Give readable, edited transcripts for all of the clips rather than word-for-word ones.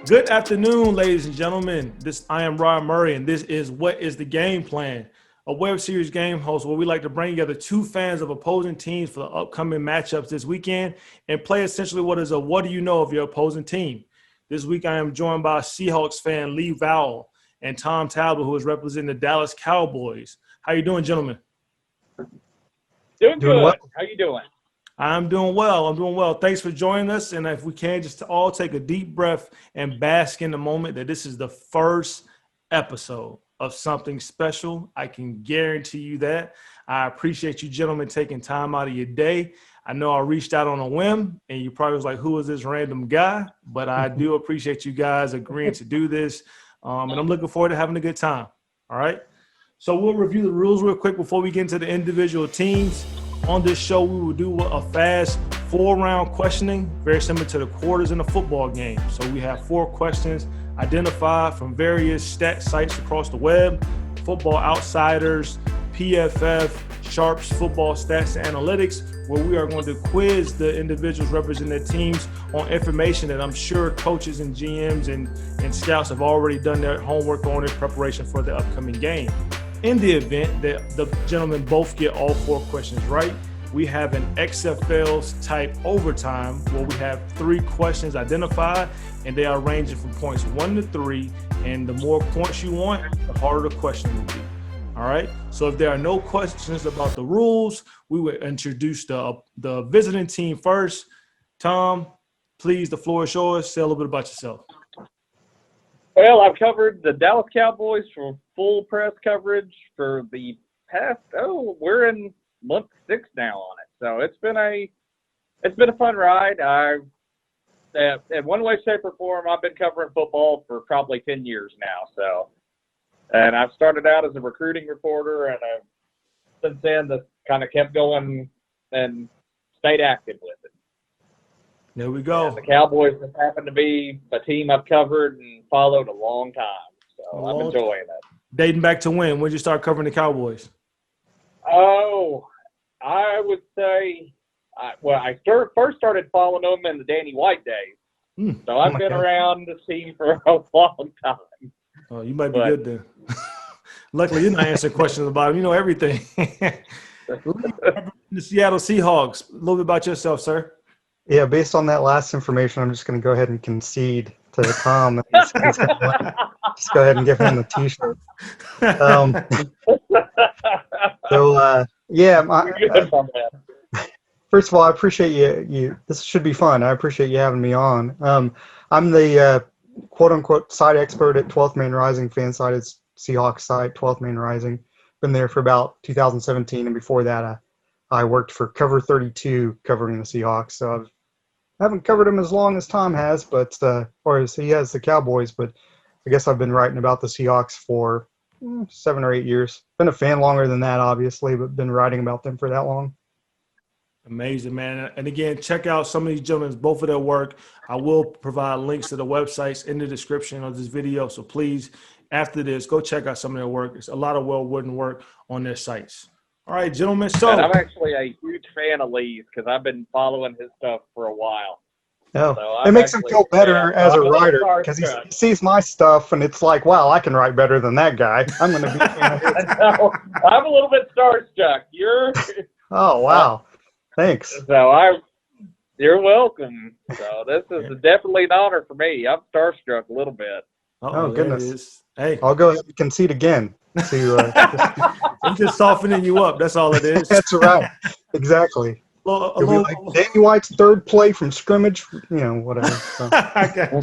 Good afternoon, ladies and gentlemen. I am Rod Murray, and this is What is the Game Plan, a web series game host where we like to bring together two fans of opposing teams for the upcoming matchups this weekend and play essentially what is a what do you know of your opposing team. This week I am joined by Seahawks fan Lee Vowell and Tom Talbot, who is representing the Dallas Cowboys. How you doing, gentlemen? Doing good. Well. How you doing? I'm doing well. Thanks for joining us. And if we can, just to all take a deep breath and bask in the moment that this is the first episode of something special. I can guarantee you that. I appreciate you gentlemen taking time out of your day. I know I reached out on a whim, and you probably was like, who is this random guy? But I do appreciate you guys agreeing to do this. And I'm looking forward to having a good time. All right. So we'll review the rules real quick before we get into the individual teams. On this show, we will do a fast 4-round questioning, very similar to the quarters in a football game. So we have 4 questions identified from various stat sites across the web, Football Outsiders, PFF, Sharps Football Stats and Analytics, where we are going to quiz the individuals representing their teams on information that I'm sure coaches and GMs and scouts have already done their homework on in preparation for the upcoming game. In the event that the gentlemen both get all 4 questions right, we have an XFL type overtime where we have 3 questions identified, and they are ranging from points 1 to 3. And the more points you want, the harder the question will be. All right. So if there are no questions about the rules, we will introduce the visiting team first. Tom, please, the floor is yours. Say a little bit about yourself. Well, I've covered the Dallas Cowboys for full press coverage for the past, we're in month 6 now on it. So it's been a fun ride. In one way, shape, or form, I've been covering football for probably 10 years now. So, and I've started out as a recruiting reporter, and since then, just kind of kept going and stayed active with it. There we go. And the Cowboys have happened to be a team I've covered and followed a long time. So I'm enjoying it. Dating back to when? When did you start covering the Cowboys? Oh, I would say, I first started following them in the Danny White days. So I've been around the team for a long time. Oh, you might be good then. Luckily, you're not answering questions about them. You know everything. The Seattle Seahawks. A little bit about yourself, sir. Yeah, based on that last information, I'm just going to go ahead and concede to Tom. Just go ahead and give him the T-shirt. First of all, I appreciate you. This should be fun. I appreciate you having me on. I'm the quote-unquote site expert at 12th Man Rising, fan site is Seahawks site, 12th Man Rising. Been there for about 2017, and before that, I worked for Cover 32 covering the Seahawks. So I haven't covered them as long as Tom has, or as he has the Cowboys, but I guess I've been writing about the Seahawks for 7 or 8 years. Been a fan longer than that, obviously, but been writing about them for that long. Amazing, man. And again, check out some of these gentlemen, both of their work. I will provide links to the websites in the description of this video. So please, after this, go check out some of their work. It's a lot of well-written work on their sites. All right, gentlemen. So and I'm actually a huge fan of Lee's because I've been following his stuff for a while. Oh, so it makes him feel better as a writer because he sees my stuff and it's like, wow, I can write better than that guy. I'm going to be a fan of his. I'm a little bit starstruck. Oh, wow. Thanks. So you're welcome. So this is definitely an honor for me. I'm starstruck a little bit. Oh goodness. Hey, I'll go ahead and concede again. I'm just softening you up. That's all it is. That's right. Exactly. Like Danny White's third play from scrimmage, whatever. So. I got you.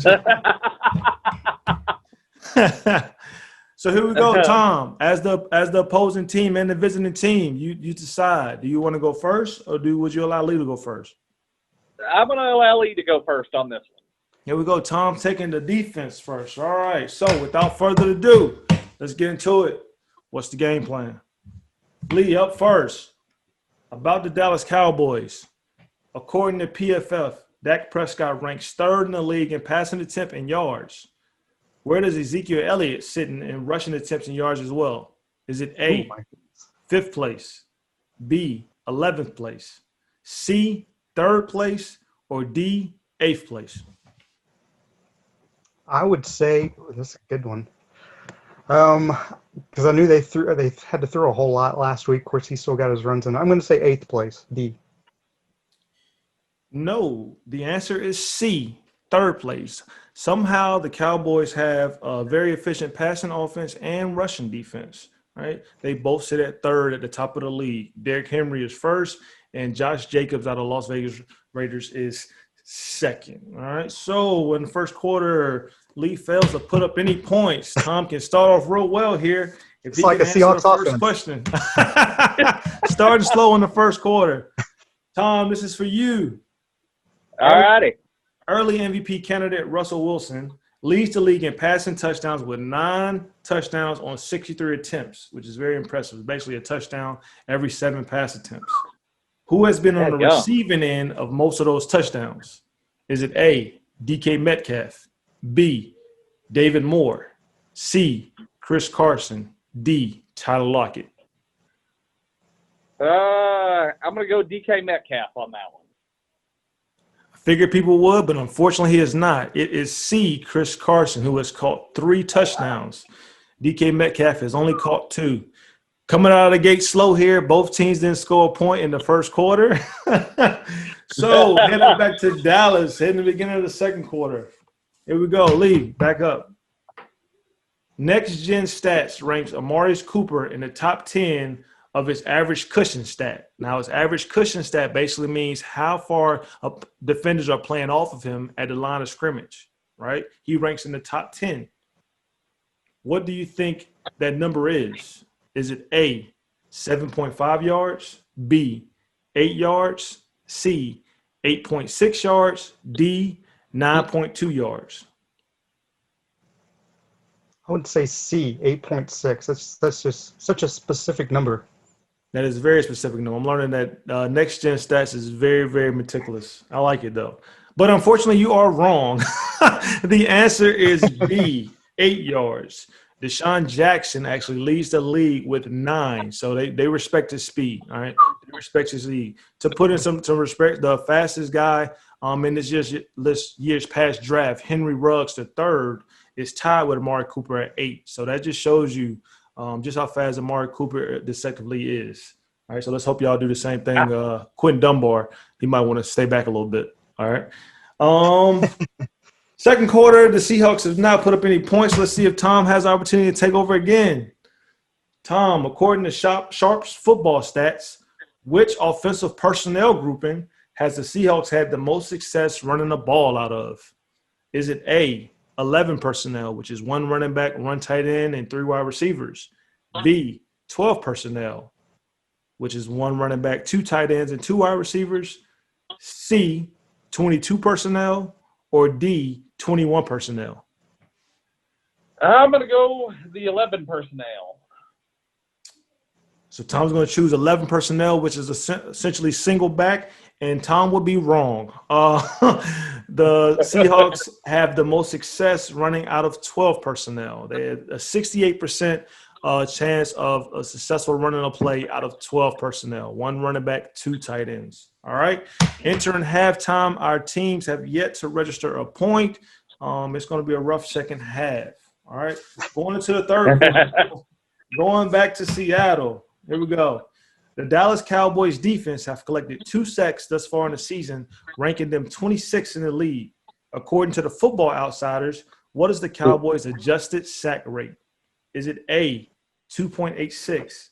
So here we go, Tom. As the opposing team and the visiting team, you decide. Do you want to go first, or would you allow Lee to go first? I'm going to allow Lee to go first on this one. Here we go. Tom taking the defense first. All right. So without further ado, let's get into it. What's the game plan? Lee, up first. About the Dallas Cowboys. According to PFF, Dak Prescott ranks 3rd in the league in passing attempt and yards. Where does Ezekiel Elliott sit in rushing attempts and yards as well? Is it A, 5th place, B, 11th place, C, 3rd place, or D, 8th place? I would say this is a good one. Because I knew they had to throw a whole lot last week. Of course, he still got his runs in. I'm going to say 8th place, D. No, the answer is C, third place. Somehow the Cowboys have a very efficient passing offense and rushing defense, right? They both sit at third at the top of the league. Derrick Henry is first, and Josh Jacobs out of Las Vegas Raiders is second. All right. So in the first quarter, Lee fails to put up any points. Tom can start off real well here. If It's he like can a answer Seahawks the first offense. question. Starting slow in the first quarter. Tom, this is for you. All righty. Early MVP candidate Russell Wilson leads the league in passing touchdowns with 9 touchdowns on 63 attempts, which is very impressive. Basically a touchdown every 7 pass attempts. Who has been on the receiving end of most of those touchdowns? Is it A, DK Metcalf, B, David Moore, C, Chris Carson, D, Tyler Lockett? I'm going to go DK Metcalf on that one. I figured people would, but unfortunately he is not. It is C, Chris Carson, who has caught 3 touchdowns. DK Metcalf has only caught 2. Coming out of the gate slow here. Both teams didn't score a point in the first quarter. So heading back to Dallas, heading the beginning of the second quarter. Here we go. Lee, back up. Next Gen Stats ranks Amari Cooper in the top 10 of his average cushion stat. Now, his average cushion stat basically means how far defenders are playing off of him at the line of scrimmage, right? He ranks in the top 10. What do you think that number is? Is it A, 7.5 yards, B, 8 yards, C, 8.6 yards, D, 9.2 yards? I would say C, 8.6. That's just such a specific number. That is a very specific number. I'm learning that Next Gen Stats is very, very meticulous. I like it, though. But unfortunately, you are wrong. The answer is B, 8 yards. Deshaun Jackson actually leads the league with 9. So they respect his speed, all right? They respect his speed. To put in some respect, the fastest guy in this year's past draft, Henry Ruggs III, is tied with Amari Cooper at 8. So that just shows you just how fast Amari Cooper deceptively is. All right, so let's hope y'all do the same thing. Quentin Dunbar, he might want to stay back a little bit. All right. Second quarter, the Seahawks have not put up any points. Let's see if Tom has the opportunity to take over again. Tom, according to Sharp's football stats, which offensive personnel grouping has the Seahawks had the most success running the ball out of? Is it A, 11 personnel, which is 1 running back, 1 tight end, and 3 wide receivers? B, 12 personnel, which is 1 running back, 2 tight ends, and 2 wide receivers? C, 22 personnel, or D, 21 personnel? I'm going to go the 11 personnel. So Tom's going to choose 11 personnel, which is essentially single back, and Tom would be wrong. The Seahawks have the most success running out of 12 personnel. They had a 68% chance of a successful running a play out of 12 personnel, 1 running back, 2 tight ends. All right. Entering halftime, our teams have yet to register a point. It's going to be a rough second half. All right. Going into the third quarter, going back to Seattle. Here we go. The Dallas Cowboys defense have collected 2 sacks thus far in the season, ranking them 26th in the league. According to the Football Outsiders, what is the Cowboys' adjusted sack rate? Is it A, 2.86,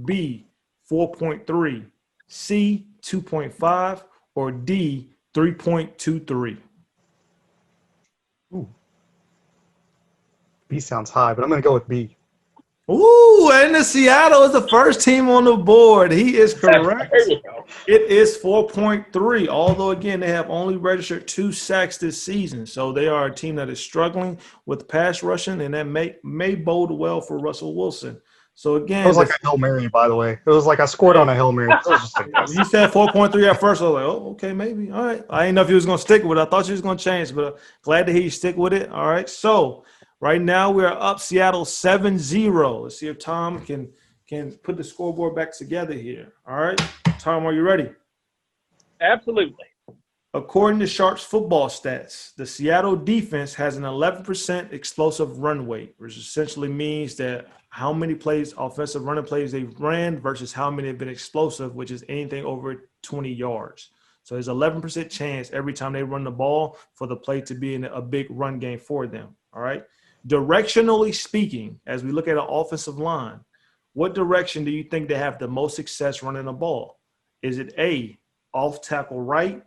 B, 4.3, C, 2.5, or D, 3.23? Ooh. B sounds high, but I'm going to go with B. Ooh, and the Seattle is the first team on the board. He is correct. It is 4.3, although, again, they have only registered 2 sacks this season. So they are a team that is struggling with pass rushing, and that may bode well for Russell Wilson. So, again, it was like a Hail Mary, by the way. It was like I scored on a Hail Mary. You said 4.3 at first. I was like, oh, okay, maybe. All right. I didn't know if he was going to stick with it. I thought he was going to change, but glad to hear you stick with it. All right. So, right now we're up Seattle 7-0. Let's see if Tom can put the scoreboard back together here. All right. Tom, are you ready? Absolutely. According to Sharps football stats, the Seattle defense has an 11% explosive run rate, which essentially means that how many plays, offensive running plays they've ran versus how many have been explosive, which is anything over 20 yards. So there's 11% chance every time they run the ball for the play to be in a big run game for them. All right. Directionally speaking, as we look at an offensive line, what direction do you think they have the most success running the ball? Is it A, off tackle right,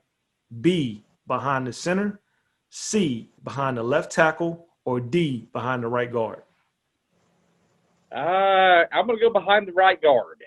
B, behind the center, C, behind the left tackle, or D, behind the right guard? I'm going to go behind the right guard.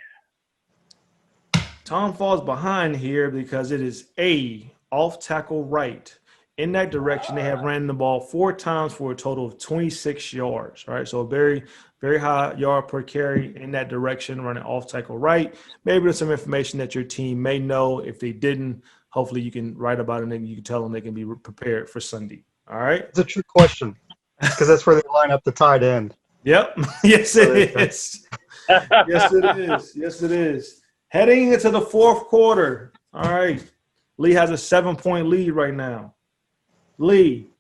Tom falls behind here because it is A, off tackle right. In that direction, they have ran the ball 4 times for a total of 26 yards. All right, so a very, very high yard per carry in that direction, running off tackle right. Maybe there's some information that your team may know. If they didn't, hopefully you can write about it and you can tell them they can be prepared for Sunday. All right? It's a trick question because that's where they line up the tight end. Yep. Yes, it is. Yes, it is. Yes, it is. Heading into the fourth quarter. All right. Lee has a 7-point lead right now. Lee,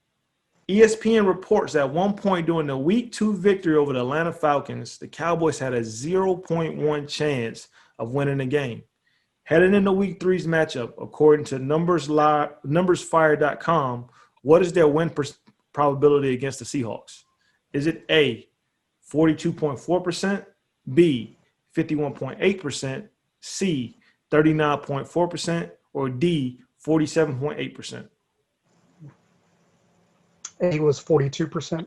ESPN reports that at one point during the Week 2 victory over the Atlanta Falcons, the Cowboys had a 0.1 chance of winning the game. Heading into Week 3's matchup, according to NumbersFire.com, what is their win probability against the Seahawks? Is it A, 42.4%, B, 51.8%, C, 39.4%, or D, 47.8%? A was 42%.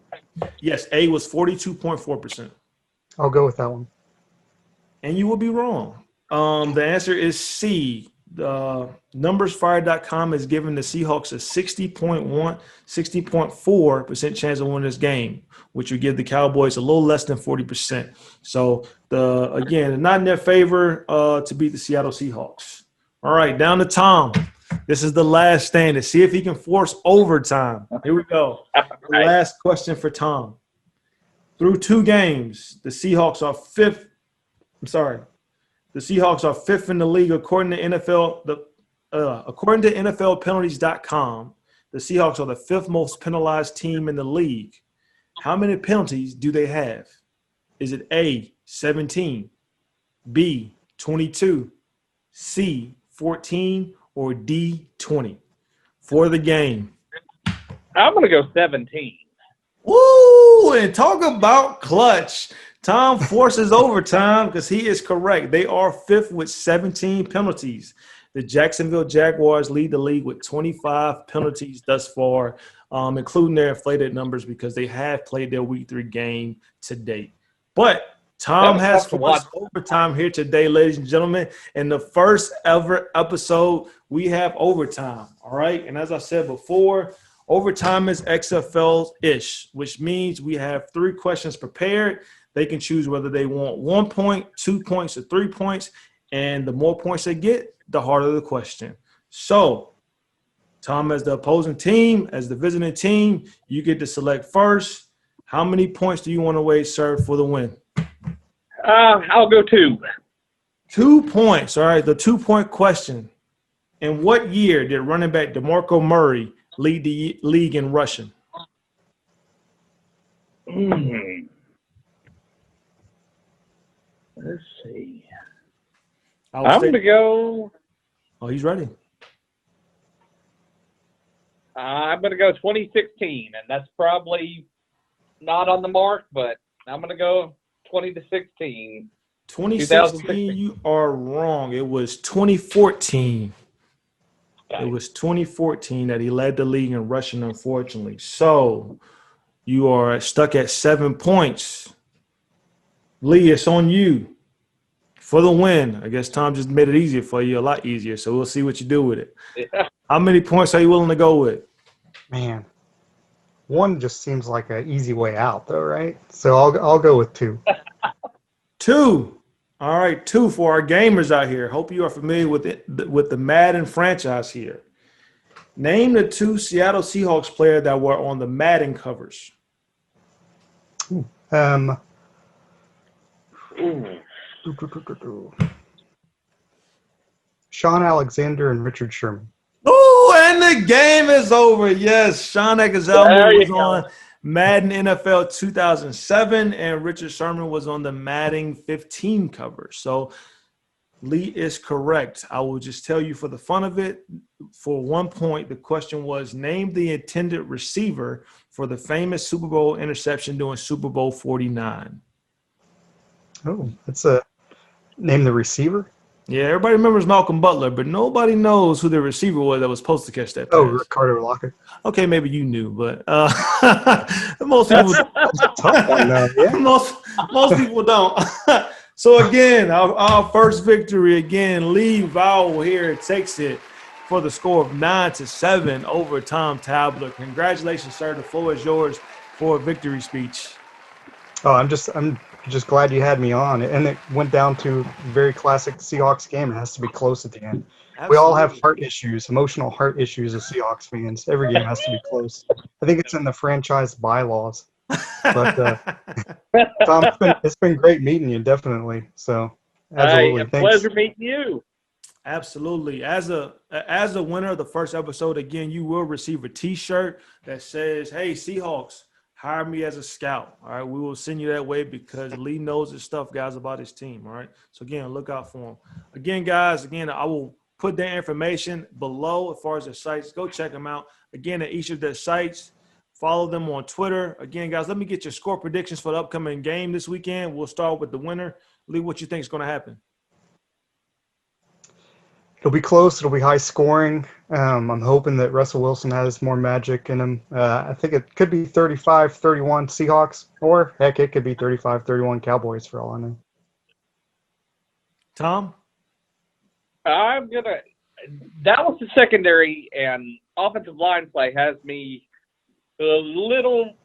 Yes, A was 42.4%. I'll go with that one. And you will be wrong. The answer is C. NumbersFire.com is giving the Seahawks a 60.4% chance of winning this game, which would give the Cowboys a little less than 40%. So, again, not in their favor to beat the Seattle Seahawks. All right, down to Tom. This is the last stand to see if he can force overtime. Here we go. The last question for Tom. Through 2 games, the Seahawks are fifth. The Seahawks are 5th in the league according to NFLpenalties.com. The Seahawks are the 5th most penalized team in the league. How many penalties do they have? Is it A, 17, B, 22, C, 14, or D, 20 for the game? I'm going to go 17. Woo! And talk about clutch. Tom forces overtime because he is correct. They are 5th with 17 penalties. The Jacksonville Jaguars lead the league with 25 penalties thus far, including their inflated numbers because they have played their Week 3 game to date. But Tom has forced overtime here today, ladies and gentlemen. In the first ever episode, we have overtime, all right? And as I said before, overtime is XFL-ish, which means we have 3 questions prepared. They can choose whether they want 1 point, 2 points, or 3 points. And the more points they get, the harder the question. So, Tom, as the opposing team, as the visiting team, you get to select first. How many points do you want to wager, sir, for the win? I'll go 2. 2 points. All right, the 2-point question. In what year did running back DeMarco Murray lead the league in rushing? Let's see. I'm going to go. Oh, he's ready. I'm going to go 2016, and that's probably not on the mark, but I'm going to go 2016. 2016, you are wrong. It was 2014. Okay. It was 2014 that he led the league in rushing, unfortunately. So you are stuck at 7 points. Lee, it's on you for the win. I guess Tom just made it easier for you, a lot easier. So we'll see what you do with it. Yeah. How many points are you willing to go with? Man, 1 just seems like an easy way out, though, right? So I'll go with 2. 2. All right, 2 for our gamers out here. Hope you are familiar with the Madden franchise here. Name the 2 Seattle Seahawks players that were on the Madden covers. Sean Alexander and Richard Sherman. Oh, And the game is over. Yes, Sean Exelman was on Madden NFL 2007, and Richard Sherman was on the Madden 15 cover. So Lee is correct. I will just tell you for the fun of it, for 1 point, the question was, name the intended receiver for the famous Super Bowl interception during Super Bowl 49. Oh, that's a name the receiver? Yeah, everybody remembers Malcolm Butler, but nobody knows who the receiver was that was supposed to catch that pass. Oh, Ricardo Lockett. Okay, maybe you knew, but most people most people don't. So again, our first victory again. Lee Vowell here takes it for the score of 9-7 over Tom Tabler. Congratulations, sir. The floor is yours for a victory speech. Oh, I'm just glad you had me on, and it went down to a very classic Seahawks game. It has to be close at the end. Absolutely. We all have heart issues, emotional heart issues as Seahawks fans. Every game has to be close. I think it's in the franchise bylaws. But Tom, it's been great meeting you, definitely. So, absolutely, thanks. Pleasure meeting you. Absolutely. As a winner of the first episode, again, you will receive a T-shirt that says, "Hey, Seahawks, hire me as a scout." All right, we will send you that way because Lee knows his stuff, guys, about his team. All right, so again, look out for him. Again, guys, I will put their information below as far as their sites. Go check them out. Again, at each of their sites. Follow them on Twitter. Again, guys, let me get your score predictions for the upcoming game this weekend. We'll start with the winner. Lee, what you think is going to happen? It'll be close. It'll be high scoring. I'm hoping that Russell Wilson has more magic in him. I think it could be 35-31 Seahawks, or heck, it could be 35-31 Cowboys for all I know. Tom? Dallas' secondary and offensive line play has me a little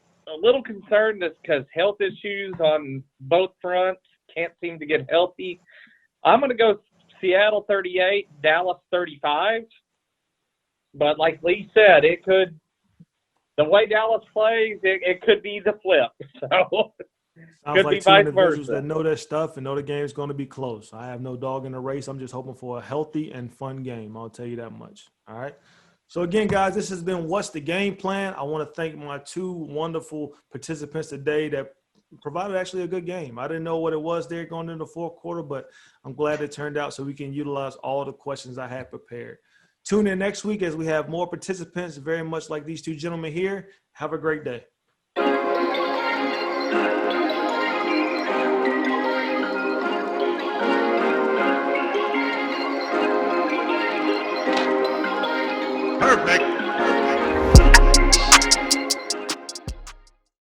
concerned just because health issues on both fronts, can't seem to get healthy. I'm going to go Seattle 38, Dallas 35. But like Lee said, the way Dallas plays, it could be the flip. So sounds could like be two individuals that know their stuff and know the game is going to be close. I have no dog in the race. I'm just hoping for a healthy and fun game. I'll tell you that much. All right. So again, guys, this has been What's the Game Plan? I want to thank my two wonderful participants today that provided actually a good game. I didn't know what it was there going into the fourth quarter, but I'm glad it turned out so we can utilize all the questions I had prepared. Tune in next week as we have more participants, very much like these two gentlemen here. Have a great day.